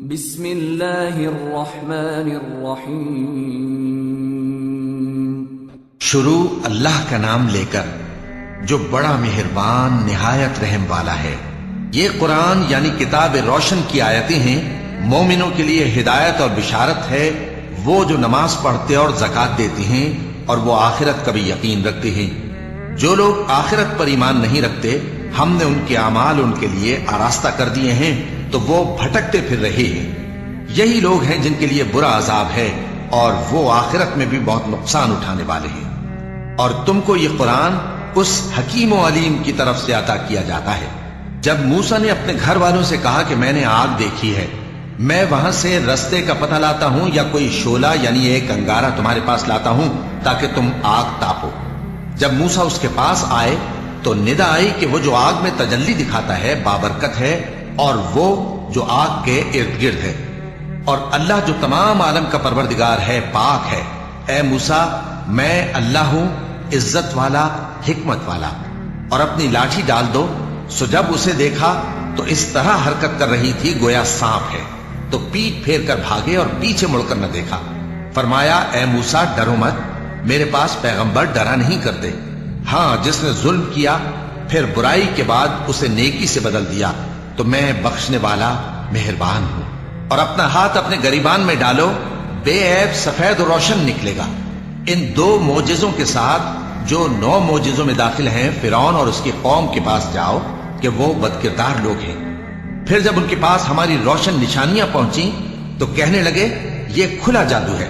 بسم اللہ الرحمن الرحیم۔ شروع اللہ کا نام لے کر جو بڑا مہربان نہایت رحم والا ہے۔ یہ قرآن یعنی کتاب روشن کی آیتیں ہیں، مومنوں کے لیے ہدایت اور بشارت ہے، وہ جو نماز پڑھتے اور زکوٰۃ دیتے ہیں اور وہ آخرت کا بھی یقین رکھتے ہیں۔ جو لوگ آخرت پر ایمان نہیں رکھتے، ہم نے ان کے اعمال ان کے لیے آراستہ کر دیے ہیں تو وہ بھٹکتے پھر رہے ہیں۔ یہی لوگ ہیں جن کے لیے برا عذاب ہے اور وہ آخرت میں بھی بہت نقصان اٹھانے والے ہیں۔ اور تم کو یہ قرآن اس حکیم و علیم کی طرف سے عطا کیا جاتا ہے۔ جب موسیٰ نے اپنے گھر والوں سے کہا کہ میں نے آگ دیکھی ہے، میں وہاں سے رستے کا پتہ لاتا ہوں یا کوئی شعلہ یعنی ایک انگارہ تمہارے پاس لاتا ہوں تاکہ تم آگ تاپو۔ جب موسیٰ اس کے پاس آئے تو ندا آئی کہ وہ جو آگ میں تجلی دکھاتا ہے بابرکت ہے، اور وہ جو آگ کے ارد گرد ہے، اور اللہ جو تمام عالم کا پروردگار ہے پاک ہے۔ اے موسیٰ، میں اللہ ہوں، عزت والا، حکمت والا، اور اپنی لاٹھی ڈال دو۔ سو جب اسے دیکھا تو اس طرح حرکت کر رہی تھی گویا سانپ ہے، تو پیٹ پھیر کر بھاگے اور پیچھے مڑ کر نہ دیکھا۔ فرمایا اے موسیٰ ڈرو مت، میرے پاس پیغمبر ڈرا نہیں کرتے۔ ہاں، جس نے ظلم کیا پھر برائی کے بعد اسے نیکی سے بدل دیا تو میں بخشنے والا مہربان ہوں۔ اور اپنا ہاتھ اپنے گریبان میں ڈالو، بے عیب سفید و روشن نکلے گا۔ ان دو معجزوں کے ساتھ جو 9 معجزوں میں داخل ہیں فرعون اور اس کی قوم کے پاس جاؤ کہ وہ بدکردار لوگ ہیں۔ پھر جب ان کے پاس ہماری روشن نشانیاں پہنچیں تو کہنے لگے یہ کھلا جادو ہے،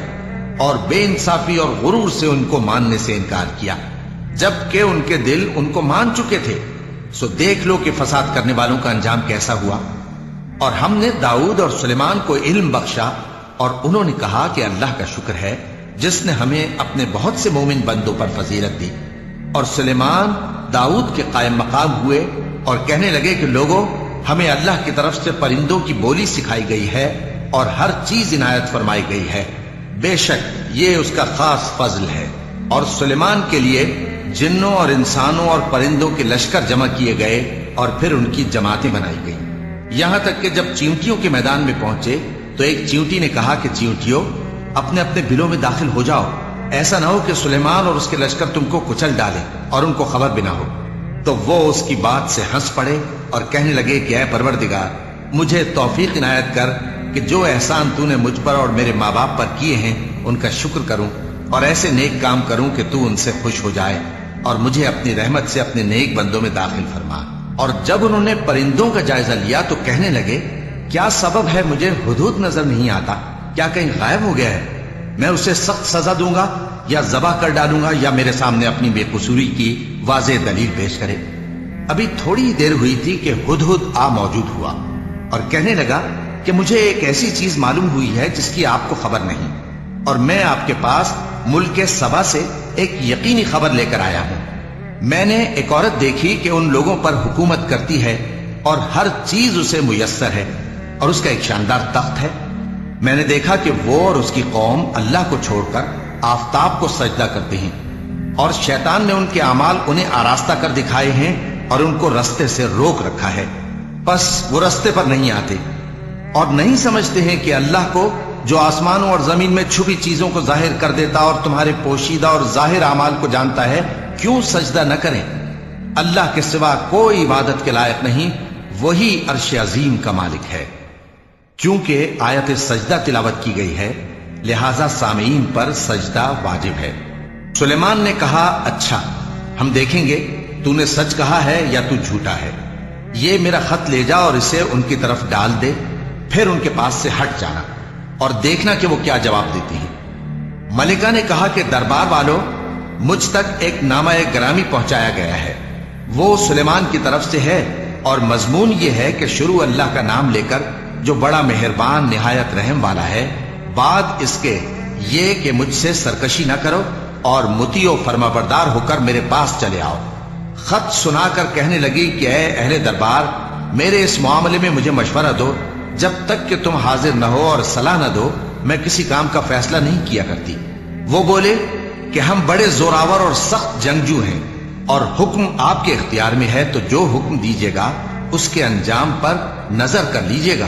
اور بے انصافی اور غرور سے ان کو ماننے سے انکار کیا، جبکہ ان کے دل ان کو مان چکے تھے۔ سو دیکھ لو کہ فساد کرنے والوں کا انجام کیسا ہوا۔ اور ہم نے داؤد اور سلیمان کو علم بخشا، اور انہوں نے کہا کہ اللہ کا شکر ہے جس نے ہمیں اپنے بہت سے مومن بندوں پر فضیلت دی۔ اور سلیمان داؤد کے قائم مقام ہوئے اور کہنے لگے کہ لوگوں، ہمیں اللہ کی طرف سے پرندوں کی بولی سکھائی گئی ہے اور ہر چیز عنایت فرمائی گئی ہے، بے شک یہ اس کا خاص فضل ہے۔ اور سلیمان کے لیے جنوں اور انسانوں اور پرندوں کے لشکر جمع کیے گئے اور پھر ان کی جماعتیں بنائی گئیں، یہاں تک کہ جب چیونٹیوں کے میدان میں پہنچے تو ایک چیونٹی نے کہا کہ چیونٹیوں اپنے اپنے بلوں میں داخل ہو جاؤ، ایسا نہ ہو کہ سلیمان اور اس کے لشکر تم کو کچل ڈالے اور ان کو خبر بھی نہ ہو۔ تو وہ اس کی بات سے ہنس پڑے اور کہنے لگے کہ اے پروردگار، مجھے توفیق عنایت کر کہ جو احسان تو نے مجھ پر اور میرے ماں باپ پر کیے ہیں ان کا شکر کروں اور ایسے نیک کام کروں کہ تو ان سے خوش ہو جائے، اور مجھے اپنی رحمت سے اپنے نیک بندوں میں داخل فرما۔ اور جب انہوں نے پرندوں کا جائزہ لیا تو کہنے لگے کیا سبب ہے مجھے ہدہد نظر نہیں آتا، کیا کہیں غائب ہو گیا ہے؟ میں اسے سخت سزا دوں گا یا ذبح کر ڈالوں گا یا میرے سامنے اپنی بے قصوری کی واضح دلیل پیش کرے۔ ابھی تھوڑی دیر ہوئی تھی کہ ہدہد آ موجود ہوا اور کہنے لگا کہ مجھے ایک ایسی چیز معلوم ہوئی ہے جس کی آپ کو خبر نہیں، اور میں آپ کے پاس ملک سبا سے ایک یقینی خبر لے کر آیا ہوں۔ میں نے ایک عورت دیکھی کہ ان لوگوں پر حکومت کرتی ہے اور ہر چیز اسے میسر ہے، اور اس کا ایک شاندار تخت ہے۔ میں نے دیکھا کہ وہ اور اس کی قوم اللہ کو چھوڑ کر آفتاب کو سجدہ کرتے ہیں، اور شیطان نے ان کے اعمال انہیں آراستہ کر دکھائے ہیں اور ان کو رستے سے روک رکھا ہے، بس وہ رستے پر نہیں آتے اور نہیں سمجھتے ہیں کہ اللہ کو جو آسمانوں اور زمین میں چھپی چیزوں کو ظاہر کر دیتا اور تمہارے پوشیدہ اور ظاہر اعمال کو جانتا ہے، کیوں سجدہ نہ کریں؟ اللہ کے سوا کوئی عبادت کے لائق نہیں، وہی عرش عظیم کا مالک ہے۔ کیونکہ آیت سجدہ تلاوت کی گئی ہے لہذا سامعین پر سجدہ واجب ہے۔ سلیمان نے کہا اچھا، ہم دیکھیں گے تو نے سچ کہا ہے یا تو جھوٹا ہے۔ یہ میرا خط لے جا اور اسے ان کی طرف ڈال دے، پھر ان کے پاس سے ہٹ جانا اور دیکھنا کہ وہ کیا جواب دیتی ہے۔ ملکہ نے کہا کہ دربار والوں، مجھ تک ایک نامہ گرامی پہنچایا گیا ہے، وہ سلیمان کی طرف سے ہے، اور مضمون یہ ہے کہ شروع اللہ کا نام لے کر جو بڑا مہربان نہایت رحم والا ہے، بعد اس کے یہ کہ مجھ سے سرکشی نہ کرو اور مطیع و فرما بردار ہو کر میرے پاس چلے آؤ۔ خط سنا کر کہنے لگی کہ اے اہل دربار، میرے اس معاملے میں مجھے مشورہ دو، جب تک کہ تم حاضر نہ ہو اور صلاح نہ دو میں کسی کام کا فیصلہ نہیں کیا کرتی۔ وہ بولے کہ ہم بڑے زوراور اور سخت جنگجو ہیں، اور حکم آپ کے اختیار میں ہے، تو جو حکم دیجیے گا اس کے انجام پر نظر کر لیجیے گا۔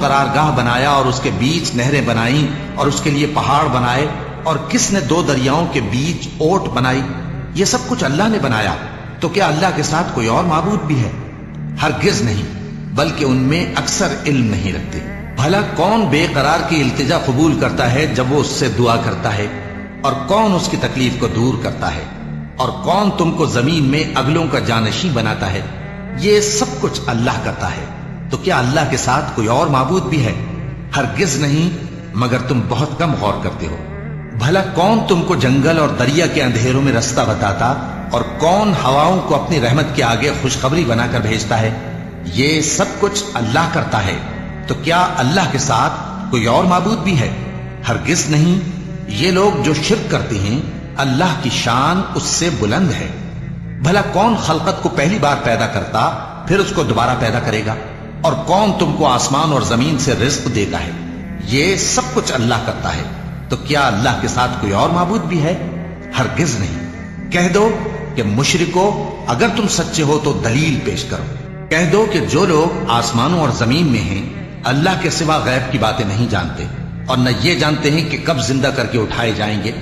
قرارگاہ بنایا اور اس کے بیچ نہریں بنائیں اور اس کے لیے پہاڑ بنائے، اور کس نے 2 دریاؤں کے بیچ اوٹ بنائی؟ یہ سب کچھ اللہ نے بنایا، تو کیا اللہ کے ساتھ کوئی اور معبود بھی ہے؟ ہرگز نہیں، بلکہ ان میں اکثر علم نہیں رکھتے۔ بھلا کون بے قرار کی التجا قبول کرتا ہے جب وہ اس سے دعا کرتا ہے، اور کون اس کی تکلیف کو دور کرتا ہے، اور کون تم کو زمین میں اگلوں کا جانشین بناتا ہے؟ یہ سب کچھ اللہ کرتا ہے، تو کیا اللہ کے ساتھ کوئی اور معبود بھی ہے؟ ہرگز نہیں، مگر تم بہت کم غور کرتے ہو۔ بھلا کون تم کو جنگل اور دریا کے اندھیروں میں رستہ بتاتا، اور کون ہواؤں کو اپنی رحمت کے آگے خوشخبری بنا کر بھیجتا ہے؟ یہ سب کچھ اللہ کرتا ہے، تو کیا اللہ کے ساتھ کوئی اور معبود بھی ہے؟ ہرگز نہیں۔ یہ لوگ جو شرک کرتے ہیں، اللہ کی شان اس سے بلند ہے۔ بھلا کون خلقت کو پہلی بار پیدا کرتا پھر اس کو دوبارہ پیدا کرے گا؟ اور کون تم کو آسمان اور زمین سے رزق دیتا ہے؟ یہ سب کچھ اللہ کرتا ہے، تو کیا اللہ کے ساتھ کوئی اور معبود بھی ہے؟ ہرگز نہیں۔ کہہ دو کہ مشرکو، اگر تم سچے ہو تو دلیل پیش کرو۔ کہہ دو کہ جو لوگ آسمانوں اور زمین میں ہیں اللہ کے سوا غیب کی باتیں نہیں جانتے، اور نہ یہ جانتے ہیں کہ کب زندہ کر کے اٹھائے جائیں گے،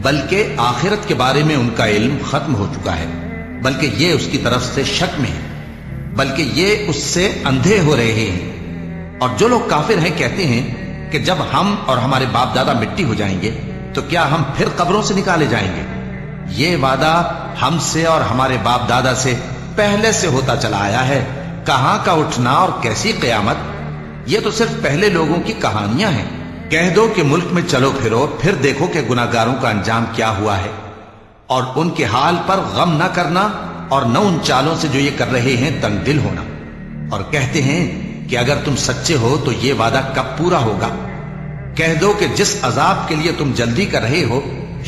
بلکہ آخرت کے بارے میں ان کا علم ختم ہو چکا ہے، بلکہ یہ اس کی طرف سے شک میں ہے، بلکہ یہ اس سے اندھے ہو رہے ہیں۔ اور جو لوگ کافر ہیں کہتے ہیں کہ جب ہم اور ہمارے باپ دادا مٹی ہو جائیں گے تو کیا ہم پھر قبروں سے نکالے جائیں گے؟ یہ وعدہ ہم سے اور ہمارے باپ دادا سے پہلے سے ہوتا چلا آیا ہے، کہاں کا اٹھنا اور کیسی قیامت؟ یہ تو صرف پہلے لوگوں کی کہانیاں ہیں۔ کہہ دو کہ ملک میں چلو پھرو، پھر دیکھو کہ گناہگاروں کا انجام کیا ہوا ہے، اور ان کے حال پر غم نہ کرنا، اور نہ ان چالوں سے جو یہ کر رہے ہیں تنگ دل ہونا۔ اور کہتے ہیں کہ اگر تم سچے ہو تو یہ وعدہ کب پورا ہوگا؟ کہہ دو کہ جس عذاب کے لیے تم جلدی کر رہے ہو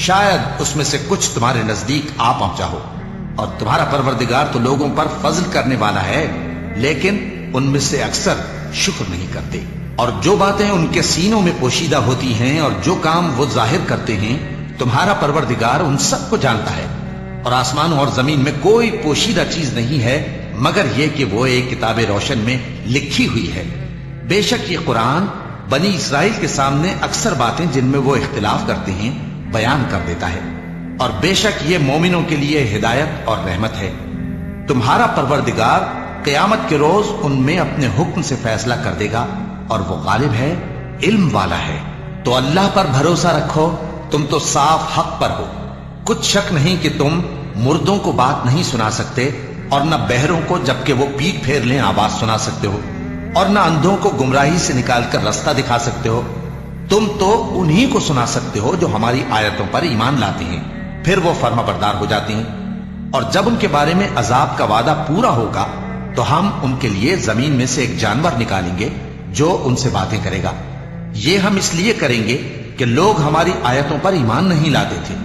شاید اس میں سے کچھ تمہارے نزدیک آ پہنچا ہو، اور تمہارا پروردگار تو لوگوں پر فضل کرنے والا ہے، لیکن ان میں سے اکثر شکر نہیں کرتے۔ اور جو باتیں ان کے سینوں میں پوشیدہ ہوتی ہیں اور جو کام وہ ظاہر کرتے ہیں، تمہارا پروردگار ان سب کو جانتا ہے۔ اور آسمانوں اور زمین میں کوئی پوشیدہ چیز نہیں ہے مگر یہ کہ وہ ایک کتاب روشن میں لکھی ہوئی ہے۔ بے شک یہ قرآن بنی اسرائیل کے سامنے اکثر باتیں جن میں وہ اختلاف کرتے ہیں بیان کر دیتا ہے، اور بے شک یہ مومنوں کے لیے ہدایت اور رحمت ہے۔ تمہارا پروردگار قیامت کے روز ان میں اپنے حکم سے فیصلہ کر دے گا، اور وہ غالب ہے، علم والا ہے۔ تو اللہ پر بھروسہ رکھو، تم تو صاف حق پر ہو۔ کچھ شک نہیں کہ تم مردوں کو بات نہیں سنا سکتے، اور نہ بہروں کو جبکہ وہ پیٹ پھیر لیں آواز سنا سکتے ہو، اور نہ اندھوں کو گمراہی سے نکال کر رستہ دکھا سکتے ہو۔ تم تو انہی کو سنا سکتے ہو جو ہماری آیتوں پر ایمان لاتے ہیں، پھر وہ فرما بردار ہو جاتے ہیں۔ اور جب ان کے بارے میں عذاب کا وعدہ پورا ہوگا تو ہم ان کے لیے زمین میں سے ایک جانور نکالیں گے جو ان سے باتیں کرے گا۔ یہ ہم اس لیے کریں گے کہ لوگ ہماری آیتوں پر ایمان نہیں لاتے تھے۔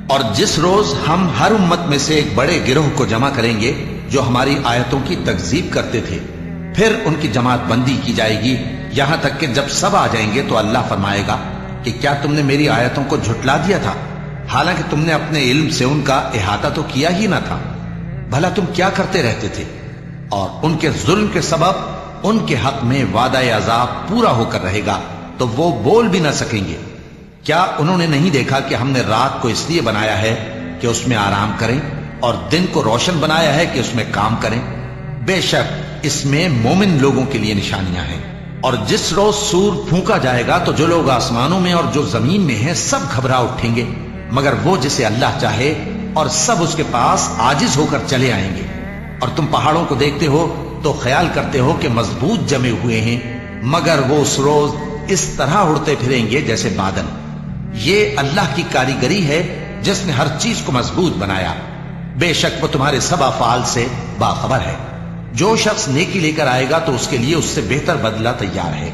اور جس روز ہم ہر امت میں سے ایک بڑے گروہ کو جمع کریں گے جو ہماری آیتوں کی تکذیب کرتے تھے، پھر ان کی جماعت بندی کی جائے گی، یہاں تک کہ جب سب آ جائیں گے تو اللہ فرمائے گا کہ کیا تم نے میری آیتوں کو جھٹلا دیا تھا، حالانکہ تم نے اپنے علم سے ان کا احاطہ تو کیا ہی نہ تھا؟ بھلا تم کیا کرتے رہتے تھے؟ اور ان کے ظلم کے سبب ان کے حق میں وعدہ عذاب پورا ہو کر رہے گا تو وہ بول بھی نہ سکیں گے۔ کیا انہوں نے نہیں دیکھا کہ ہم نے رات کو اس لیے بنایا ہے کہ اس میں آرام کریں، اور دن کو روشن بنایا ہے کہ اس میں کام کریں؟ بے شک اس میں مومن لوگوں کے لیے نشانیاں ہیں۔ اور جس روز سور پھونکا جائے گا تو جو لوگ آسمانوں میں اور جو زمین میں ہیں سب گھبرا اٹھیں گے، مگر وہ جسے اللہ چاہے، اور سب اس کے پاس عاجز ہو کر چلے آئیں گے۔ اور تم پہاڑوں کو دیکھتے ہو تو خیال کرتے ہو کہ مضبوط جمے ہوئے ہیں، مگر وہ اس روز اس طرح اڑتے پھریں گے جیسے بادل۔ یہ اللہ کی کاریگری ہے جس نے ہر چیز کو مضبوط بنایا، بے شک وہ تمہارے سب افعال سے باخبر ہے۔ جو شخص نیکی لے کر آئے گا تو اس کے لیے اس سے بہتر بدلہ تیار ہے،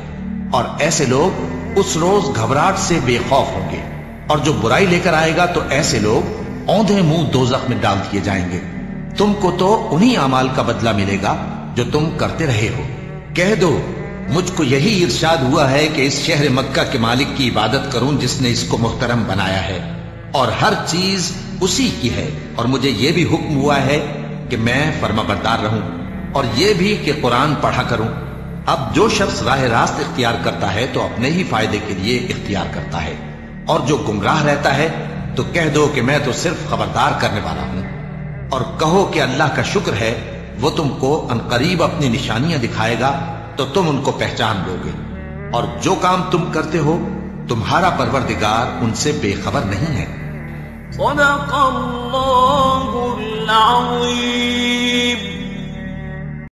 اور ایسے لوگ اس روز گھبراہٹ سے بے خوف ہوں گے۔ اور جو برائی لے کر آئے گا تو ایسے لوگ اوندھے منہ دوزخ میں ڈال دیے جائیں گے۔ تم کو تو انہی اعمال کا بدلہ ملے گا جو تم کرتے رہے ہو۔ کہہ دو مجھ کو یہی ارشاد ہوا ہے کہ اس شہر مکہ کے مالک کی عبادت کروں جس نے اس کو محترم بنایا ہے، اور ہر چیز اسی کی ہے، اور مجھے یہ بھی حکم ہوا ہے کہ میں فرما بردار رہوں، اور یہ بھی کہ قرآن پڑھا کروں۔ اب جو شخص راہ راست اختیار کرتا ہے تو اپنے ہی فائدے کے لیے اختیار کرتا ہے، اور جو گمراہ رہتا ہے تو کہہ دو کہ میں تو صرف خبردار کرنے والا ہوں، اور کہو کہ اللہ کا شکر ہے وہ تم کو عنقریب اپنی نشانیاں دکھائے گا تو تم ان کو پہچان لو گے، اور جو کام تم کرتے ہو تمہارا پروردگار ان سے بے خبر نہیں ہے۔ صدق اللہ العظیم۔